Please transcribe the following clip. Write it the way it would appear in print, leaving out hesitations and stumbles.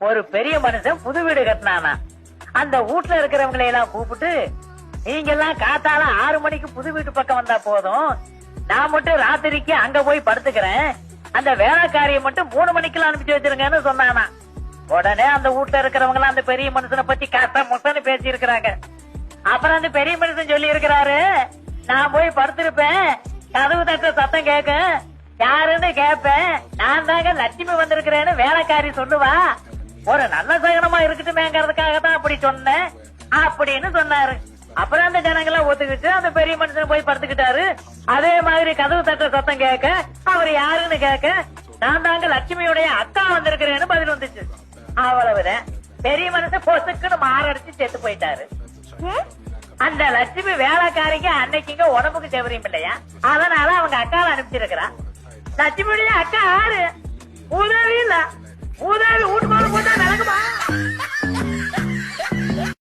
ஒரு பெரிய மனுஷன் புது வீடு கட்டினானா. அந்த வீட்டுல இருக்கிறவங்களை எல்லாம் கூப்பிட்டு, நீங்க எல்லாம் காத்தால 6 மணிக்கு புது வீட்டு பக்கம் வந்தா போதும், நான் மட்டும் ராத்திரிக்கு அங்க போய் படுத்துக்கிறேன், அந்த வேலைக்காரியை மட்டும் 3 மணிக்கெல்லாம் அனுப்பிச்சு வச்சிருங்கன்னு சொன்னானா. உடனே அந்த வீட்டுல இருக்கிறவங்க எல்லாம் அந்த பெரிய மனுஷனை பத்தி காத்தா முட்டன்னு பேசி இருக்கிறாங்க. அப்புறம் அந்த பெரிய மனுஷன் சொல்லி இருக்கிறாரு, நான் போய் படுத்திருப்பேன், கதவு தட்ட சத்தம் கேட்க, யாருன்னு கேட்பேன், நான் தாங்க லட்சுமி வந்திருக்கிறேன்னு வேலைக்காரி சொல்லுவா, ஒரு நல்ல சகனமா இருக்கட்டுமேங்கிறதுக்காக தான் அப்படி சொன்னேன் அப்படின்னு சொன்னாரு. அப்புறம் அந்த ஜனங்களை ஒத்துக்கிட்டு அந்த பெரிய மனுஷன் போய் படுத்துக்கிட்டாரு. அதே மாதிரி கதவு தட்ட சத்தம் கேட்க, அவர் யாருன்னு கேட்க, நான் தாங்க லட்சுமியுடைய அக்கா வந்திருக்கிறேன்னு பதில் வந்துச்சு. அவ்வளவுதான். பெரிய மனுஷன் பொசுக்குன்னு மாரடிச்சு செத்து போயிட்டாரு. அந்த லட்சுமி வேலைக்காரிக்கு அன்னைக்குங்க உடம்புக்கு செவரியும் இல்லையா, அதனால அவங்க அக்காவை அனுப்பிச்சிருக்கிறான். லட்சுமியுடைய அக்கா யாரு? உதவி இல்ல, உதவி வீட்டு